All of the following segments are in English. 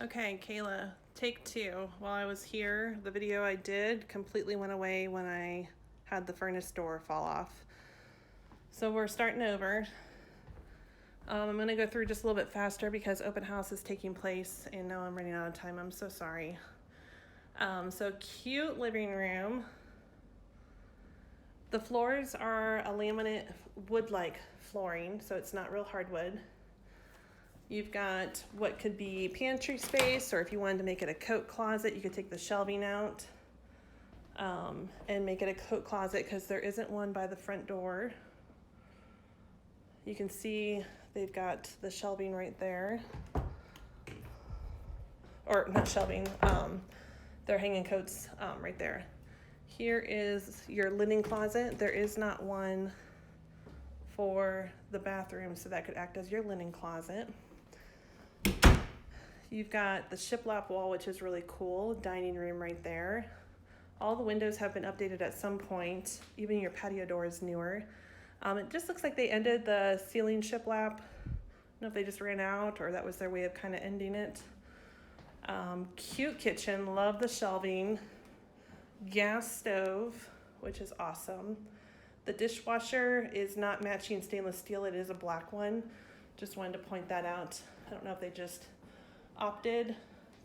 Okay, Kayla, take two. While I was here, the video I did completely went away when I had the furnace door fall off. So we're starting over. I'm going to go through just a little bit faster because open house is taking place and now I'm running out of time. I'm so sorry. So cute living room. The floors are a laminate wood-like flooring, so it's not real hardwood. You've got what could be pantry space, or if you wanted to make it a coat closet, you could take the shelving out and make it a coat closet because there isn't one by the front door. You can see they've got the shelving right there. Or not shelving, they're hanging coats right there. Here is your linen closet. There is not one for the bathroom, so that could act as your linen closet. You've got the shiplap wall, which is really cool. Dining room right there. All the windows have been updated at some point. Even your patio door is newer. It just looks like they ended the ceiling shiplap. I don't know if they just ran out or that was their way of kind of ending it. Cute kitchen. Love the shelving. Gas stove, which is awesome. The dishwasher is not matching stainless steel. It is a black one. Just wanted to point that out. I don't know if they just opted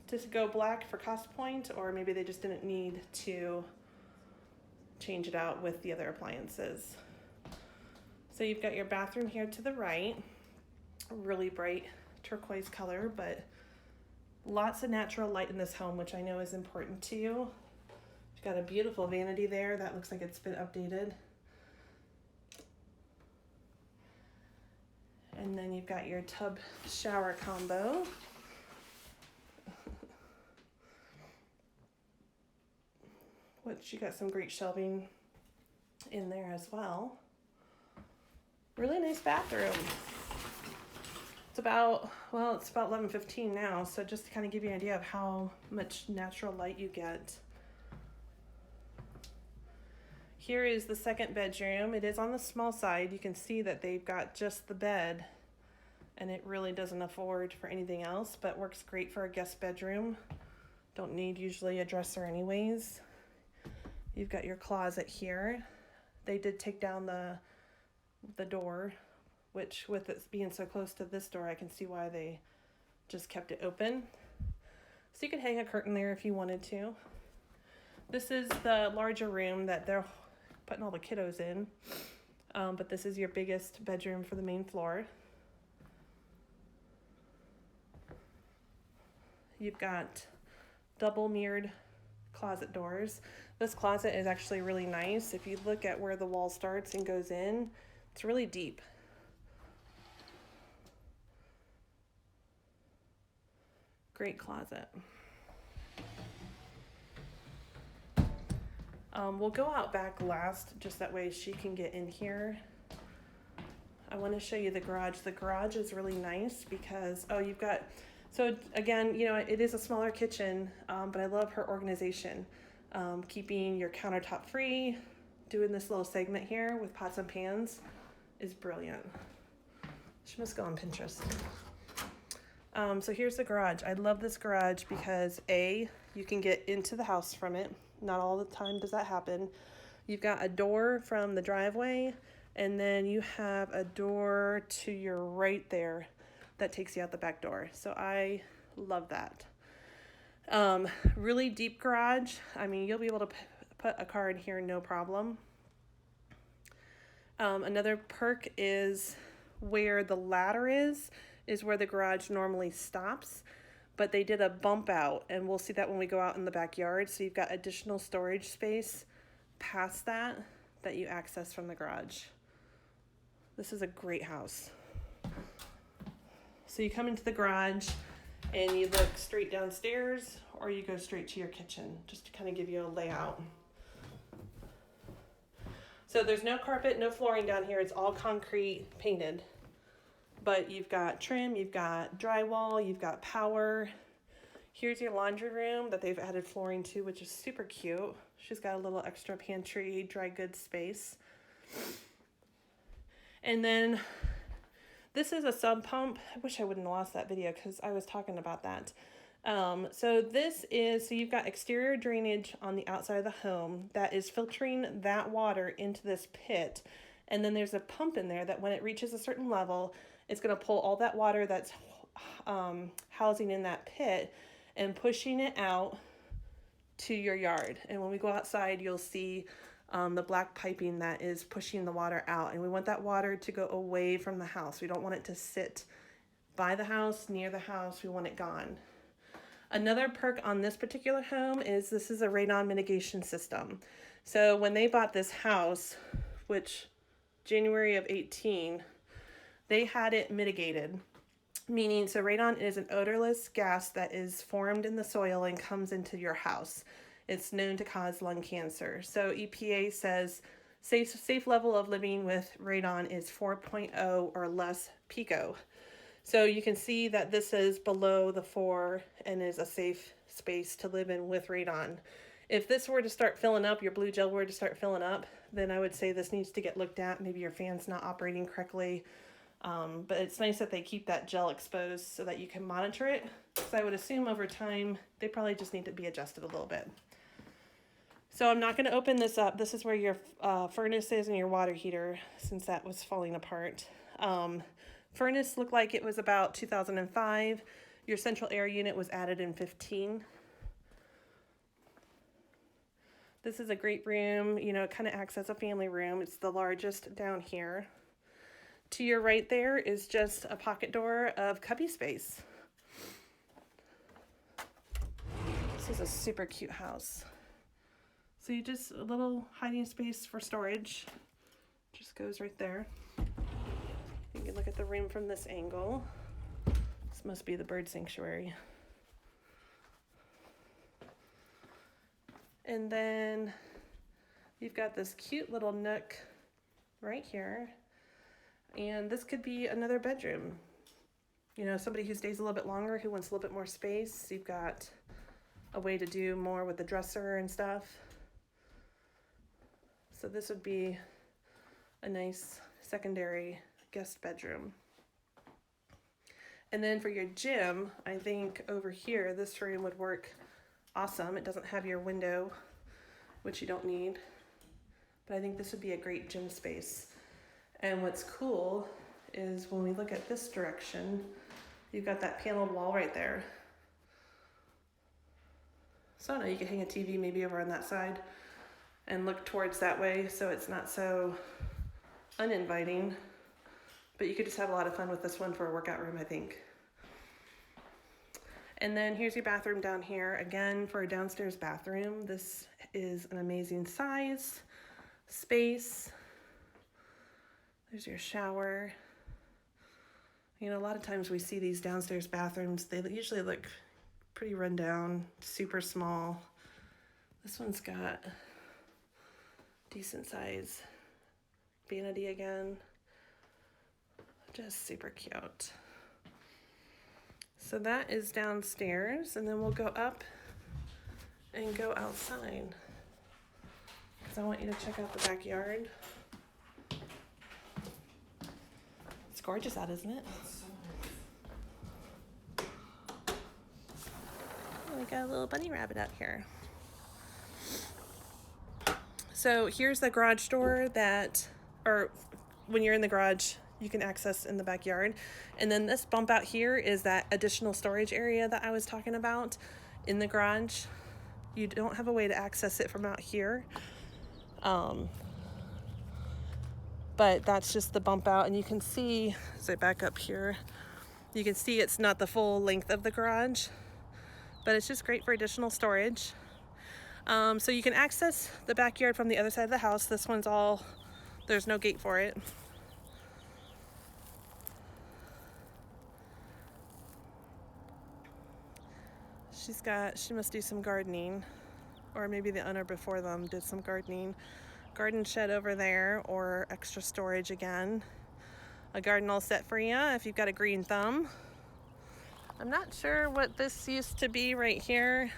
to go black for cost point, or maybe they just didn't need to change it out with the other appliances. So you've got your bathroom here to the right, a really bright turquoise color, but lots of natural light in this home, which I know is important to you. You've got a beautiful vanity there that looks like it's been updated. And then you've got your tub shower combo. Which you got some great shelving in there as well. Really nice bathroom. It's about 11:15 now, so just to kind of give you an idea of how much natural light you get. Here is the second bedroom. It is on the small side. You can see that they've got just the bed, and it really doesn't afford for anything else, but works great for a guest bedroom. Don't need usually a dresser anyways. You've got your closet here. They did take down the door, which with it being so close to this door, I can see why they just kept it open. So you could hang a curtain there if you wanted to. This is the larger room that they're putting all the kiddos in. But this is your biggest bedroom for the main floor. You've got double mirrored closet doors. This closet is actually really nice. If you look at where the wall starts and goes in, it's really deep. Great closet. We'll go out back last, just that way she can get in here. I want to show you the garage. The garage is really nice because, so again, it is a smaller kitchen, but I love her organization. Keeping your countertop free, doing this little segment here with pots and pans is brilliant. She must go on Pinterest. So here's the garage. I love this garage because you can get into the house from it. Not all the time does that happen. You've got a door from the driveway, and then you have a door to your right there that takes you out the back door. So I love that. Really deep garage. I mean, you'll be able to put a car in here, no problem. Another perk is where the ladder is where the garage normally stops, but they did a bump out, and we'll see that when we go out in the backyard. So you've got additional storage space past that you access from the garage. This is a great house. So you come into the garage and you look straight downstairs, or you go straight to your kitchen, just to kind of give you a layout. So there's no carpet, no flooring down here. It's all concrete painted. But you've got trim, you've got drywall, you've got power. Here's your laundry room that they've added flooring to, which is super cute. She's got a little extra pantry, dry goods space. And then this is a sub pump. I wish I wouldn't have lost that video because I was talking about that. So you've got exterior drainage on the outside of the home that is filtering that water into this pit. And then there's a pump in there that when it reaches a certain level, it's going to pull all that water that's housing in that pit and pushing it out to your yard. And when we go outside, you'll see the black piping that is pushing the water out. And we want that water to go away from the house. We don't want it to sit by the house, near the house. We want it gone. Another perk on this particular home is this is a radon mitigation system. So when they bought this house, which January of 18, they had it mitigated. Meaning, so radon is an odorless gas that is formed in the soil and comes into your house. It's known to cause lung cancer. So EPA says safe level of living with radon is 4.0 or less pico. So you can see that this is below the 4 and is a safe space to live in with radon. If this were to start filling up, your blue gel were to start filling up, then I would say this needs to get looked at. Maybe your fan's not operating correctly. But it's nice that they keep that gel exposed so that you can monitor it. So I would assume over time, they probably just need to be adjusted a little bit. So I'm not going to open this up. This is where your furnace is and your water heater, since that was falling apart. Furnace looked like it was about 2005. Your central air unit was added in 15. This is a great room. You know, it kind of acts as a family room. It's the largest down here. To your right there is just a pocket door of cubby space. This is a super cute house. So you just, a little hiding space for storage. Just goes right there. You can look at the room from this angle. This must be the bird sanctuary. And then you've got this cute little nook right here. And this could be another bedroom. You know, somebody who stays a little bit longer, who wants a little bit more space. You've got a way to do more with the dresser and stuff. So this would be a nice secondary guest bedroom. And then for your gym, I think over here, this room would work awesome. It doesn't have your window, which you don't need. But I think this would be a great gym space. And what's cool is when we look at this direction, you've got that paneled wall right there. So now you can hang a TV maybe over on that side and look towards that way so it's not so uninviting. But you could just have a lot of fun with this one for a workout room, I think. And then here's your bathroom down here. Again, for a downstairs bathroom, this is an amazing size, space. There's your shower. You know, a lot of times we see these downstairs bathrooms, they usually look pretty run down, super small. This one's got decent size vanity again. Just super cute. So that is downstairs, and then we'll go up and go outside because I want you to check out the backyard. It's gorgeous out, isn't it? We got a little bunny rabbit out here. So here's the garage door that, or when you're in the garage, you can access in the backyard. And then this bump out here is that additional storage area that I was talking about in the garage. You don't have a way to access it from out here. But that's just the bump out, and you can see, as I back up here, you can see it's not the full length of the garage, but it's just great for additional storage. So you can access the backyard from the other side of the house. This one's all, there's no gate for it. She must do some gardening, or maybe the owner before them did some gardening. Garden shed over there, or extra storage again. A garden all set for you if you've got a green thumb. I'm not sure what this used to be right here.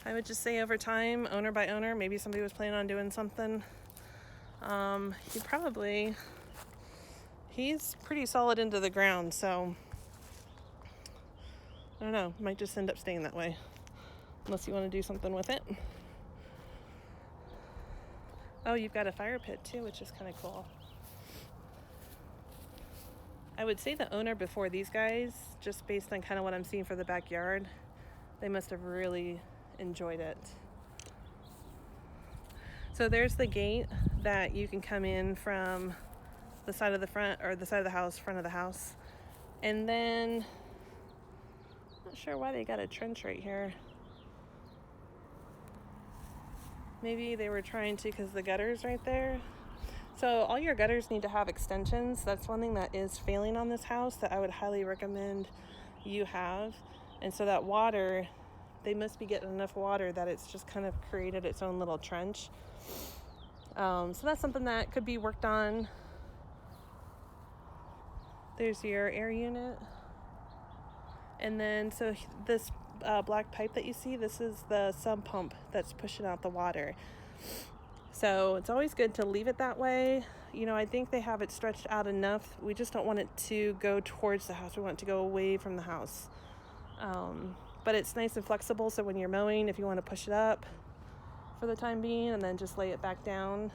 I would just say over time, owner by owner, maybe somebody was planning on doing something. He's pretty solid into the ground, so I don't know, might just end up staying that way, unless you want to do something with it. Oh, you've got a fire pit too, which is kind of cool. I would say the owner before these guys, just based on kind of what I'm seeing for the backyard, they must have really enjoyed it. So there's the gate that you can come in from the side of the front, or the side of the house, front of the house. And then, not sure why they got a trench right here. Maybe they were trying to, because the gutter's right there. So all your gutters need to have extensions. That's one thing that is failing on this house that I would highly recommend you have. And so that water, they must be getting enough water that it's just kind of created its own little trench. So that's something that could be worked on. There's your air unit. And then, so this black pipe that you see, this is the sump pump that's pushing out the water. So it's always good to leave it that way. You know, I think they have it stretched out enough. We just don't want it to go towards the house. We want it to go away from the house. But it's nice and flexible, so when you're mowing, if you want to push it up for the time being and then just lay it back down,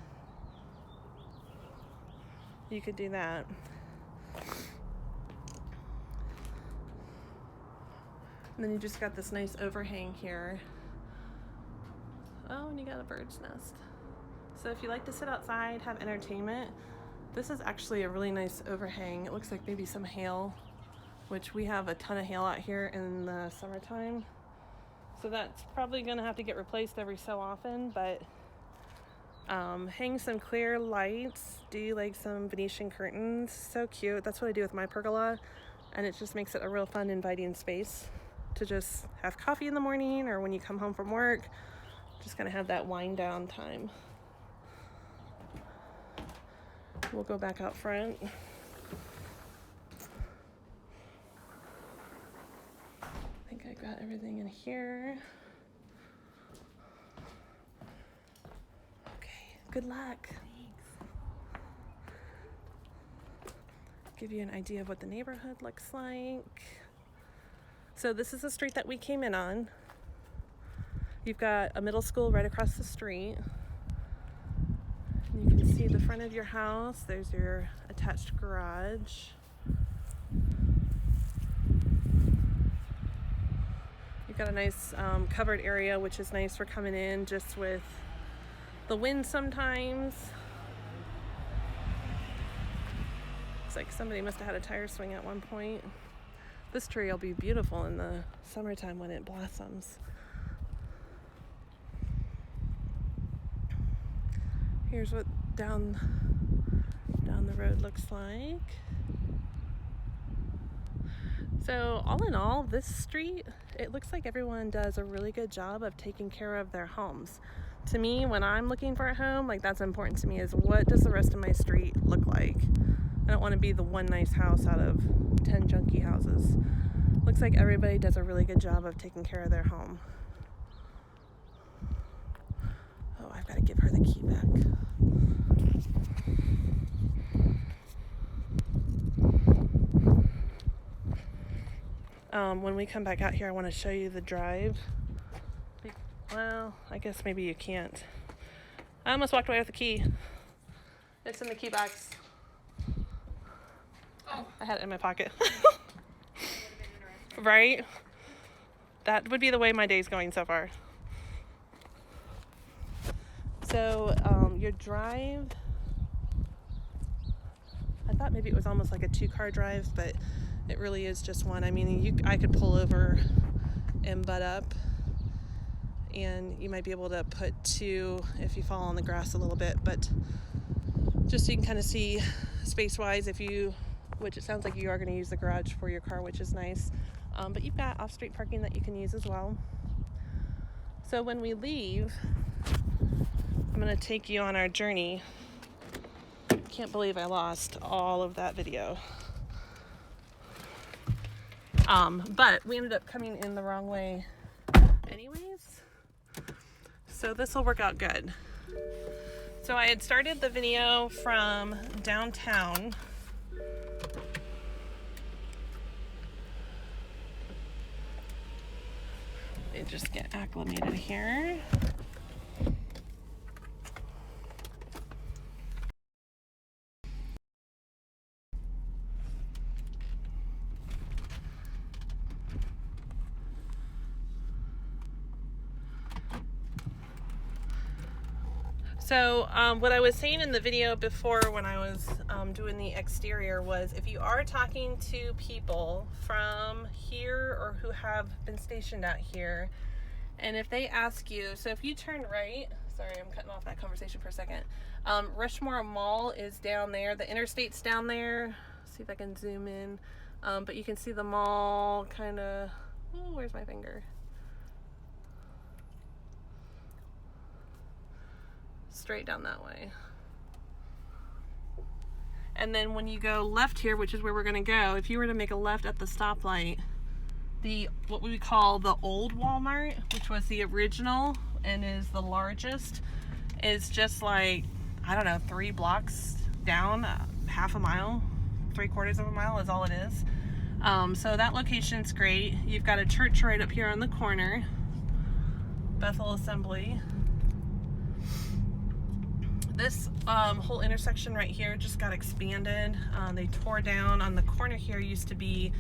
you could do that. And then you just got this nice overhang here. Oh, and you got a bird's nest. So if you like to sit outside, have entertainment, this is actually a really nice overhang. It looks like maybe some hail, which we have a ton of hail out here in the summertime. So that's probably gonna have to get replaced every so often, but hang some clear lights, do like some Venetian curtains, so cute. That's what I do with my pergola, and it just makes it a real fun, inviting space to just have coffee in the morning, or when you come home from work, just gonna have that wind down time. We'll go back out front. I think I got everything in here. Okay, good luck. Thanks. Give you an idea of what the neighborhood looks like. So this is the street that we came in on. You've got a middle school right across the street. You can see the front of your house. There's your attached garage. You've got a nice covered area, which is nice for coming in just with the wind sometimes. Looks like somebody must have had a tire swing at one point. This tree will be beautiful in the summertime when it blossoms. Here's what down the road looks like. So all in all, this street, it looks like everyone does a really good job of taking care of their homes. To me, when I'm looking for a home, like that's important to me, is what does the rest of my street look like? I don't want to be the one nice house out of 10 junky houses. Looks like everybody does a really good job of taking care of their home. Oh, I've got to give her the key back. When we come back out here, I want to show you the drive. Well, I guess maybe you can't. I almost walked away with the key. It's in the key box. Oh. I had it in my pocket. Right? That would be the way my day's going so far. So, your drive, I thought maybe it was almost like a 2-car drive, but it really is just one. I mean, I could pull over and butt up, and you might be able to put 2 if you fall on the grass a little bit, but just so you can kind of see space-wise, which it sounds like you are going to use the garage for your car, which is nice. But you've got off-street parking that you can use as well. So when we leave, I'm going to take you on our journey. Can't believe I lost all of that video. But we ended up coming in the wrong way anyways. So this will work out good. So I had started the video from downtown. me just get acclimated here. So what I was saying in the video before when I was doing the exterior was, if you are talking to people from here or who have been stationed out here, and if they ask you, so if you turn right, sorry, I'm cutting off that conversation for a second. Rushmore Mall is down there. The interstate's down there. See if I can zoom in. But you can see the mall kind of, oh, where's my finger? Straight down that way. And then when you go left here, which is where we're gonna go, if you were to make a left at the stoplight, what we call the old Walmart, which was the original and is the largest, is just like, I don't know, 3 blocks down, half a mile, 3/4 of a mile is all it is. So that location's great. You've got a church right up here on the corner, Bethel Assembly. This whole intersection right here just got expanded. They tore down on the corner here, used to be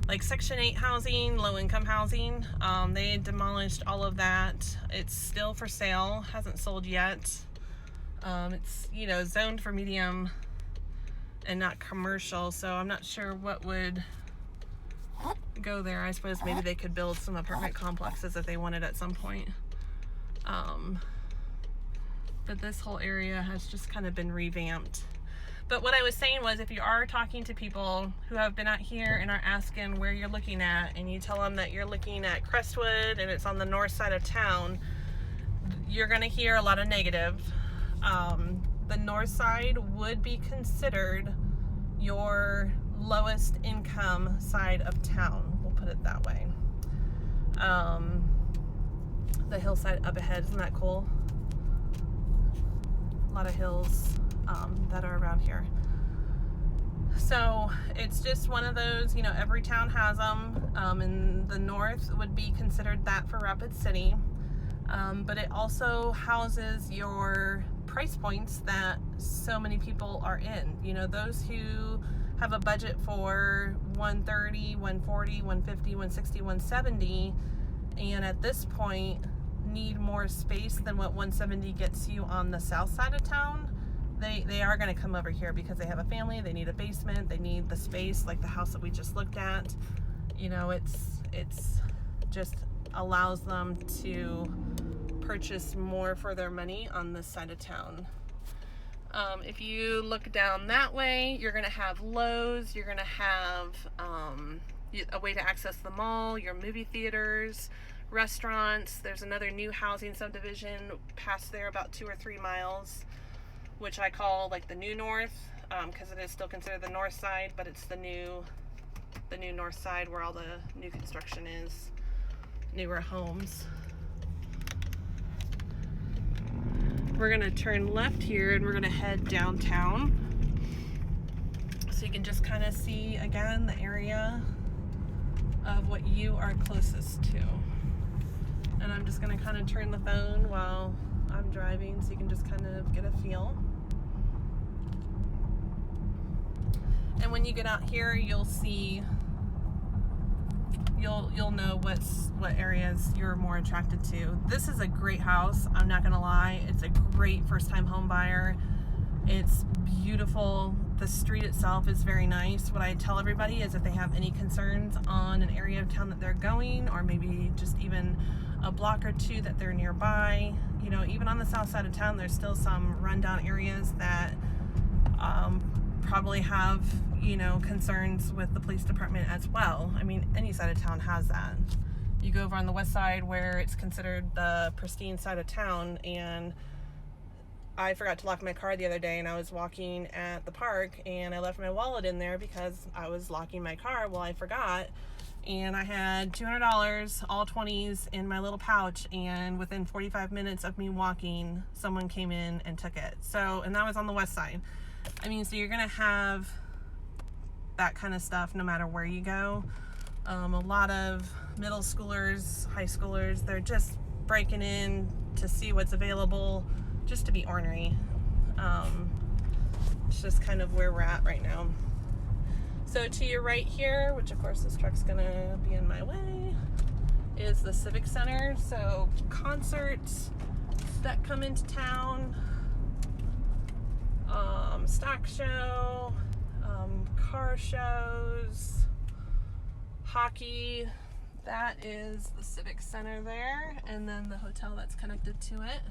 like Section 8 housing, low-income housing. They demolished all of that. It's still for sale, hasn't sold yet. It's, you know, zoned for medium and not commercial, so I'm not sure what would go there. I suppose maybe they could build some apartment complexes if they wanted at some point. But this whole area has just kind of been revamped. But what I was saying was, if you are talking to people who have been out here and are asking where you're looking at, and you tell them that you're looking at Crestwood and it's on the north side of town, you're gonna hear a lot of negative. The north side would be considered your lowest income side of town, we'll put it that way. The hillside up ahead, isn't that cool? A lot of hills that are around here. So it's just one of those, you know, every town has them. And the north would be considered that for Rapid City. But it also houses your price points that so many people are in. You know, those who have a budget for $130, $140, $150, $160, $170, and at this point need more space than what $170 gets you on the south side of town, they are going to come over here because they have a family, they need a basement, they need the space, like the house that we just looked at. You know, it's just allows them to purchase more for their money on this side of town. If you look down that way, you're going to have Lowe's, you're going to have a way to access the mall, your movie theaters, restaurants. There's another new housing subdivision past there about 2 or 3 miles, which I call like the new north, because it is still considered the north side, but it's the new north side where all the new construction is, newer homes. We're gonna turn left here and we're gonna head downtown, so you can just kind of see again the area of what you are closest to. And I'm just gonna kind of turn the phone while I'm driving so you can just kind of get a feel. And when you get out here, you'll see, you'll know what areas you're more attracted to. This is a great house, I'm not gonna lie. It's a great first-time home buyer. It's beautiful. The street itself is very nice. What I tell everybody is if they have any concerns on an area of town that they're going, or maybe just even a block or two that they're nearby, you know, even on the south side of town, there's still some rundown areas that probably have, you know, concerns with the police department as well. I mean, any side of town has that. You go over on the west side where it's considered the pristine side of town, and I forgot to lock my car the other day, and I was walking at the park and I left my wallet in there because I was locking my car. Well, I forgot, and I had $200, all 20s, in my little pouch, and within 45 minutes of me walking, someone came in and took it. So, and that was on the west side. I mean, so you're gonna have that kind of stuff no matter where you go. A lot of middle schoolers, high schoolers. They're just breaking in to see what's available, just to be ornery. It's just kind of where we're at right now. So to your right here, which of course this truck's gonna be in my way, is the Civic Center. So concerts that come into town, stock show, car shows, hockey. That is the Civic Center there, and then the hotel that's connected to it.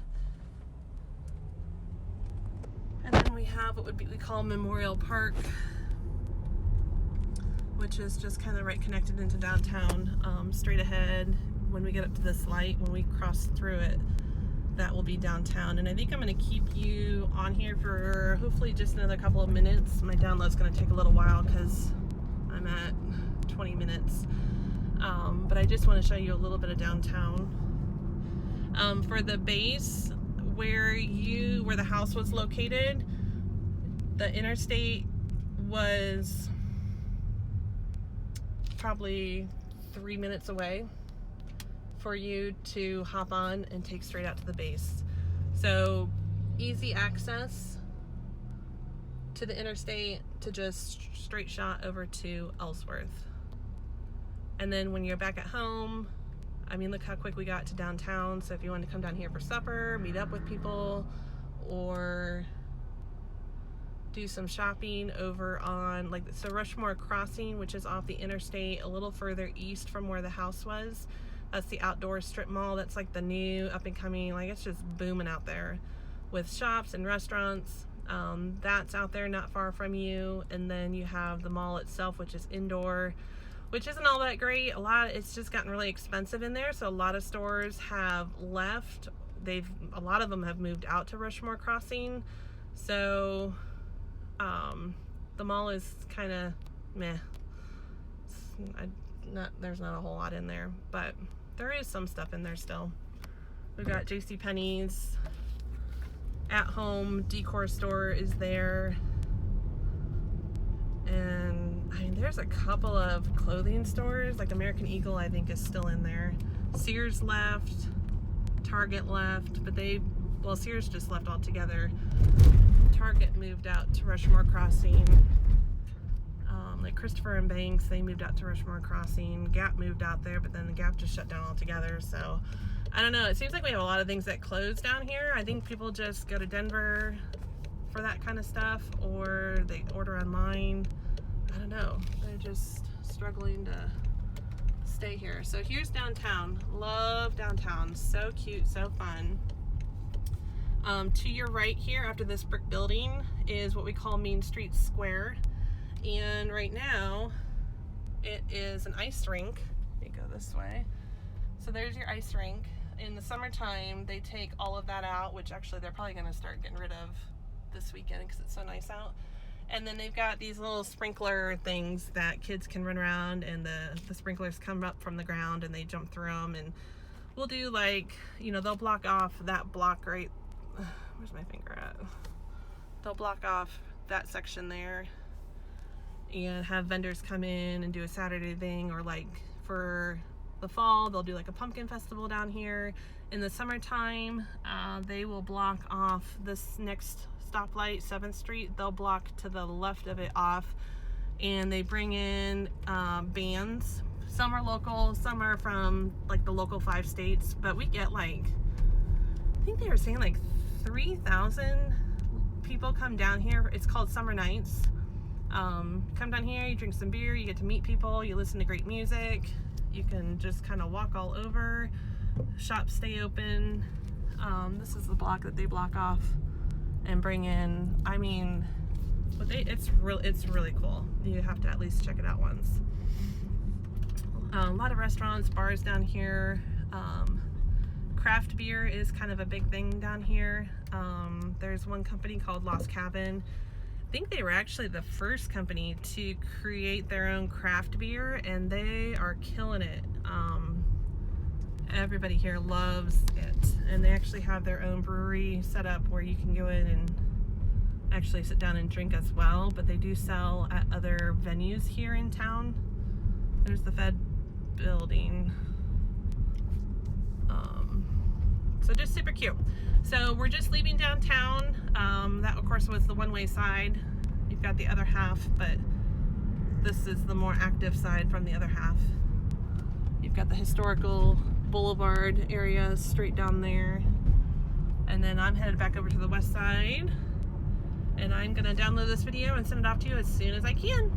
And then we have what we call Memorial Park, which is just kind of right connected into downtown. Straight ahead, when we get up to this light, when we cross through it, that will be downtown. And I think I'm going to keep you on here for hopefully just another couple of minutes. My download's going to take a little while because I'm at 20 minutes. But I just want to show you a little bit of downtown. For the base, where the house was located, the interstate was probably 3 minutes away for you to hop on and take straight out to the base. So easy access to the interstate to just straight shot over to Ellsworth. And then when you're back at home, I mean, look how quick we got to downtown. So if you want to come down here for supper, meet up with people, or do some shopping over on, like, so Rushmore Crossing, which is off the interstate a little further east from where the house was. That's the outdoor strip mall. That's like the new up and coming, like, it's just booming out there with shops and restaurants. That's out there not far from you. And then you have the mall itself, which is indoor, which isn't all that great. It's just gotten really expensive in there. So a lot of stores have left. A lot of them have moved out to Rushmore Crossing. So the mall is kind of meh. There's not a whole lot in there, but there is some stuff in there still. We've got JCPenney's, At Home Decor store is there. And I mean, there's a couple of clothing stores, like American Eagle, I think, is still in there. Sears left, Target left, but Sears just left altogether. Target moved out to Rushmore Crossing. Like Christopher and Banks, they moved out to Rushmore Crossing. Gap moved out there, but then the Gap just shut down altogether. So I don't know. It seems like we have a lot of things that close down here. I think people just go to Denver for that kind of stuff, or they order online. I don't know. They're just struggling to stay here. So here's downtown. Love downtown. So cute, so fun. To your right here, after this brick building, is what we call Main Street Square. And right now, it is an ice rink. Let me go this way. So there's your ice rink. In the summertime, they take all of that out, which actually they're probably going to start getting rid of this weekend because it's so nice out. And then they've got these little sprinkler things that kids can run around, and the sprinklers come up from the ground and they jump through them. And we'll do, like, they'll block off that block right, where's my finger at? They'll block off that section there and have vendors come in and do a Saturday thing, or like for the fall, they'll do like a pumpkin festival down here. In the summertime, they will block off this next stoplight, 7th Street. They'll block to the left of it off, and they bring in bands. Some are local, some are from like the local 5 states, but we get like, I think they were saying like 3,000 people come down here. It's called Summer Nights. Come down here, you drink some beer, you get to meet people, you listen to great music, you can just kind of walk all over, shops stay open. This is the block that they block off and bring in. I mean, it's really cool. You have to at least check it out once. A lot of restaurants, bars down here. Craft beer is kind of a big thing down here. There's one company called Lost Cabin. I think they were actually the first company to create their own craft beer, and they are killing it. Everybody here loves it, and they actually have their own brewery set up where you can go in and actually sit down and drink as well, but they do sell at other venues here in town. There's the Fed building. So just super cute. So we're just leaving downtown. That of course was the one-way side. You've got the other half, but this is the more active side from the other half. You've got the historical boulevard area straight down there. And then I'm headed back over to the west side. And I'm gonna download this video and send it off to you as soon as I can.